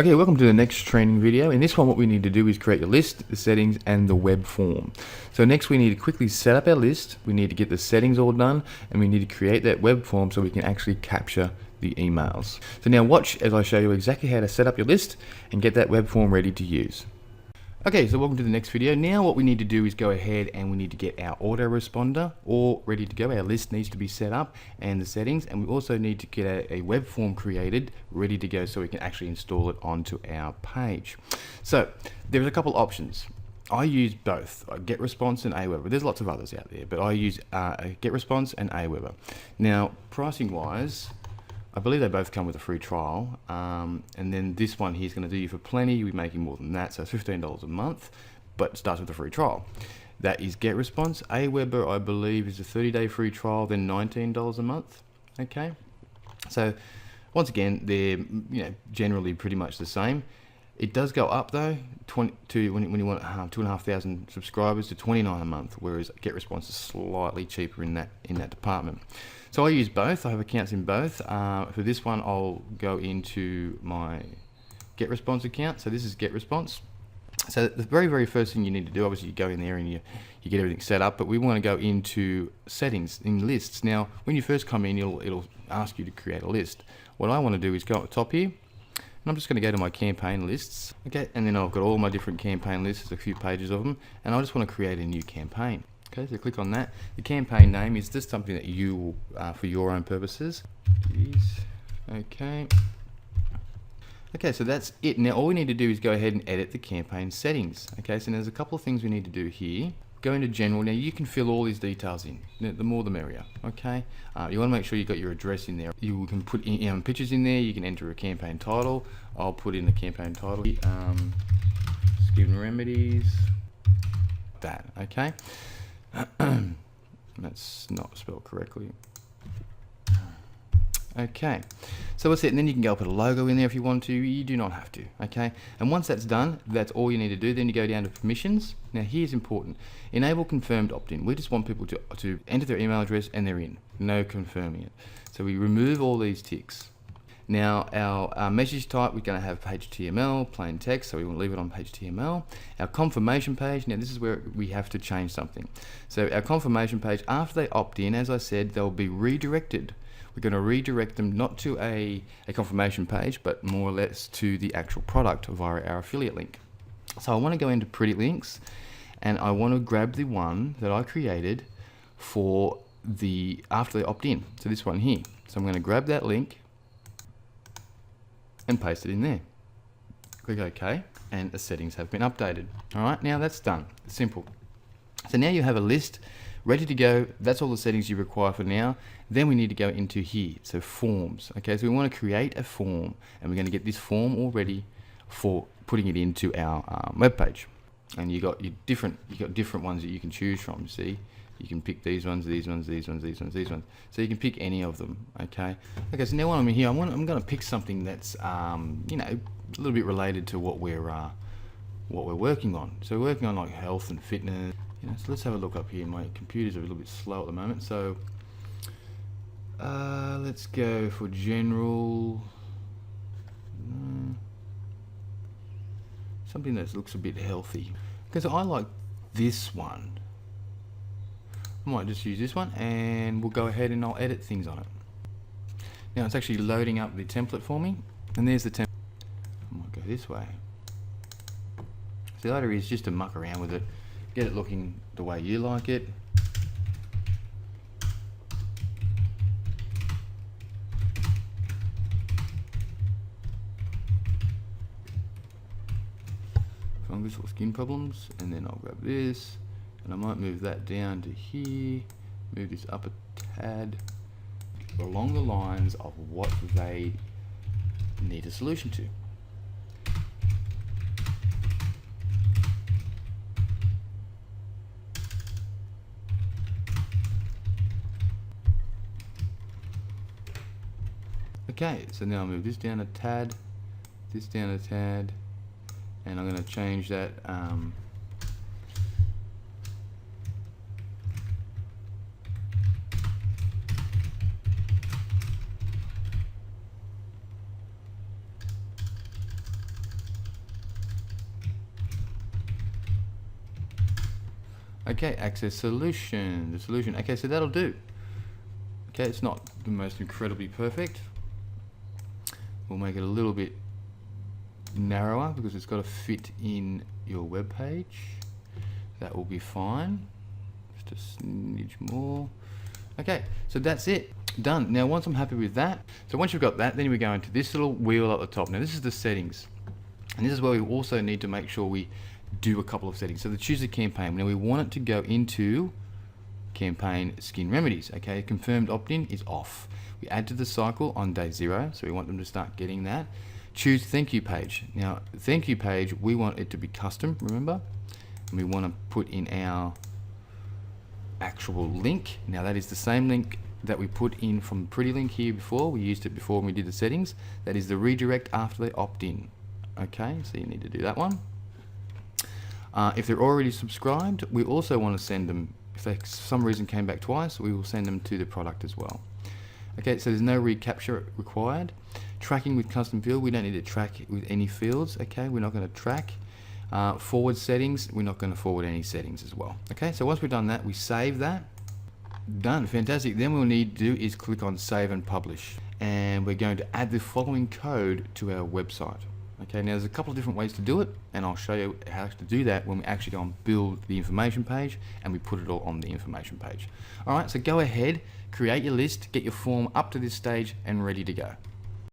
Okay, welcome to the next training video. In this one, what we need to do is create your list, the settings, and the web form. So next we need to quickly set up our list, we need to get the settings all done, and we need to create that web form so we can actually capture the emails. So now watch as I show you exactly how to set up your list and get that web form ready to use. Okay, so welcome to the next video. Now what we need to do is go ahead and we need to get our autoresponder all ready to go. Our list needs to be set up and the settings, and we also need to get a web form created ready to go so we can actually install it onto our page. So there's a couple options. I use both, GetResponse and Aweber. There's lots of others out there, but I use GetResponse and Aweber. Now pricing wise, I believe they both come with a free trial, and then this one here is going to do you for plenty. You'll be making more than that, so it's $15 a month, but it starts with a free trial. That is GetResponse. Aweber, I believe, is a 30-day free trial, then $19 a month. Okay, so once again, they're generally pretty much the same. It does go up though, when you want 2,500 subscribers to $29 a month, whereas GetResponse is slightly cheaper in that department. So I use both. I have accounts in both. For this one, I'll go into my GetResponse account. So this is GetResponse. So the very first thing you need to do, obviously, you go in there and you get everything set up. But we want to go into settings in lists. Now, when you first come in, it'll ask you to create a list. What I want to do is go up the top here. And I'm just going to go to my campaign lists, okay, and then I've got all my different campaign lists, there's a few pages of them, and I just want to create a new campaign. Okay, so click on that. The campaign name is just something that you will, for your own purposes. Okay. Okay, so that's it. Now all we need to do is go ahead and edit the campaign settings. Okay, so there's a couple of things we need to do here. Go into general. Now you can fill all these details in. The more the merrier. Okay. You want to make sure you got your address in there. You can put in pictures in there. You can enter a campaign title. I'll put in the campaign title. Skin remedies. That. Okay. That's not spelled correctly. Okay, so that's it, and then you can go put a logo in there if you want to. You do not have to, okay? And once that's done, that's all you need to do. Then you go down to permissions. Now here's important. Enable confirmed opt-in. We just want people to enter their email address and they're in. No confirming it. So we remove all these ticks. Now our message type, we're going to have HTML, plain text, so we want to leave it on HTML. Our confirmation page, now this is where we have to change something. So our confirmation page, after they opt in, as I said, they'll be redirected. We're going to redirect them not to a confirmation page, but more or less to the actual product via our affiliate link. So I want to go into pretty links, and I want to grab the one that I created for the after they opt in. So this one here. So I'm going to grab that link and paste it in there. Click OK, and the settings have been updated. All right, now that's done. Simple. So now you have a list ready to go. That's all the settings you require for now. Then we need to go into here, so forms. Okay, so we want to create a form, and we're going to get this form all ready for putting it into our web page. And you got different ones that you can choose from. See, you can pick these ones, these ones, these ones, these ones, these ones. So you can pick any of them. Okay. Okay. So now when I'm here, I'm going to pick something that's a little bit related to what we're working on. So we're working on like health and fitness. So let's have a look up here. My computer's a little bit slow at the moment, so let's go for general. Something that looks a bit healthy. Because I like this one. I might just use this one, and we'll go ahead and I'll edit things on it. Now it's actually loading up the template for me, and there's the template. I might go this way. So the idea is just to muck around with it. Get it looking the way you like it. Fungus or skin problems, and then I'll grab this, and I might move that down to here, move this up a tad, along the lines of what they need a solution to. Okay, so now I'll move this down a tad, this down a tad, and I'm going to change that Okay, access solution, the solution. Okay, so that'll do. Okay, it's not the most incredibly perfect. We'll make it a little bit narrower because it's got to fit in your web page. That will be fine. Just a smidge more. Okay, so that's it. Done. Now once I'm happy with that, so once you've got that, then we go into this little wheel at the top. Now this is the settings, and this is where we also need to make sure we do a couple of settings. So to choose the campaign, now we want it to go into campaign skin remedies. Okay, confirmed opt-in is off. We add to the cycle on day 0, so we want them to start getting that. Choose thank you page. Now thank you page, we want it to be custom, remember, and we want to put in our actual link. Now that is the same link that we put in from Pretty Link here before. We used it before when we did the settings. That is the redirect after they opt in. Okay, so you need to do that one. If they're already subscribed, we also want to send them, if they for some reason came back twice, we will send them to the product as well. Okay, so there's no recapture required. Tracking with custom field, we don't need to track with any fields. Okay, we're not going to track. Forward settings, we're not going to forward any settings as well. Okay, so once we've done that, we save that. Done, fantastic. Then what we'll need to do is click on save and publish, and we're going to add the following code to our website. Okay, now there's a couple of different ways to do it, and I'll show you how to do that when we actually go and build the information page and we put it all on the information page. Alright, so go ahead, create your list, get your form up to this stage and ready to go.